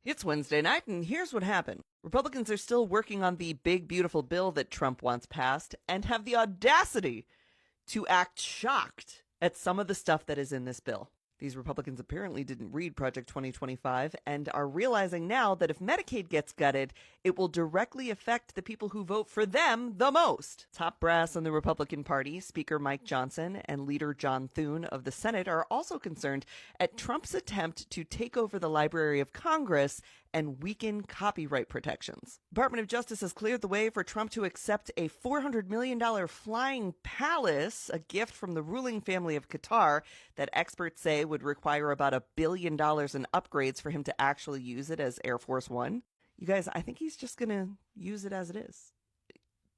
It's Wednesday night, and here's what happened. Republicans are still working on the big, beautiful bill that Trump wants passed and have the audacity to act shocked at some of the stuff that is in this bill. These Republicans apparently didn't read Project 2025 and are realizing now that if Medicaid gets gutted, it will directly affect the people who vote for them the most. Top brass in the Republican Party, Speaker Mike Johnson and Leader John Thune of the Senate, are also concerned at Trump's attempt to take over the Library of Congress and weaken copyright protections. The Department of Justice has cleared the way for Trump to accept a $400 million flying palace, a gift from the ruling family of Qatar that experts say would require about $1 billion in upgrades for him to actually use it as Air Force One. You guys, I think he's just going to use it as it is.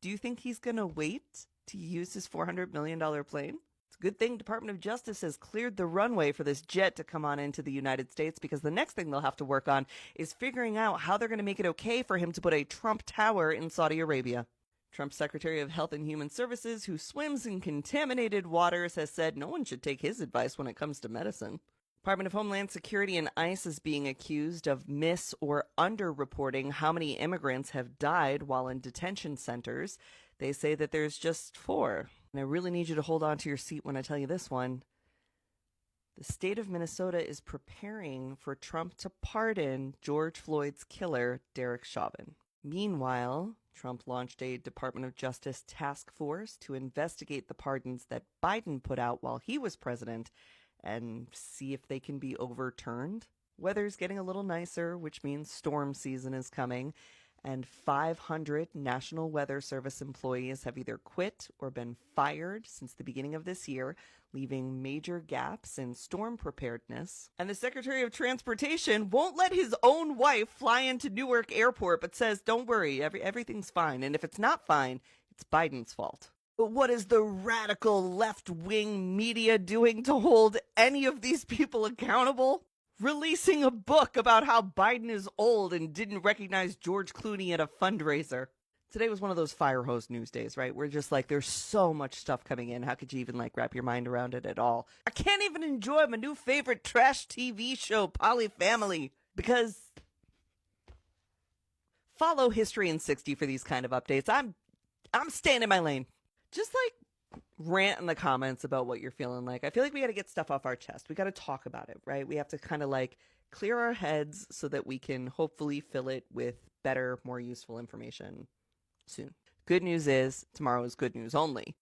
Do you think he's going to wait to use his $400 million plane? It's a good thing Department of Justice has cleared the runway for this jet to come on into the United States, because the next thing they'll have to work on is figuring out how they're going to make it okay for him to put a Trump Tower in Saudi Arabia. Trump's Secretary of Health and Human Services, who swims in contaminated waters, has said no one should take his advice when it comes to medicine. Department of Homeland Security and ICE is being accused of mis- or underreporting how many immigrants have died while in detention centers. They say that there's just 4. And I really need you to hold on to your seat when I tell you this one. The state of Minnesota is preparing for Trump to pardon George Floyd's killer, Derek Chauvin. Meanwhile, Trump launched a Department of Justice task force to investigate the pardons that Biden put out while he was president and see if they can be overturned. Weather's getting a little nicer, which means storm season is coming, and 500 National Weather Service employees have either quit or been fired since the beginning of this year, leaving major gaps in storm preparedness. And the Secretary of Transportation won't let his own wife fly into Newark Airport, but says, don't worry, everything's fine. And if it's not fine, it's Biden's fault. But what is the radical left-wing media doing to hold any of these people accountable? Releasing a book about how Biden is old and didn't recognize George Clooney at a fundraiser. Today was one of those fire hose news days, right? We're just like, there's so much stuff coming in. How could you even wrap your mind around it at all? I can't even enjoy my new favorite trash TV show, Polyfamily, because follow History in 60 for these kind of updates. I'm staying in my lane. Just rant in the comments about what you're feeling like. I feel like we got to get stuff off our chest. We got to talk about it, right? We have to kind of clear our heads so that we can hopefully fill it with better, more useful information soon. Good news is tomorrow is good news only.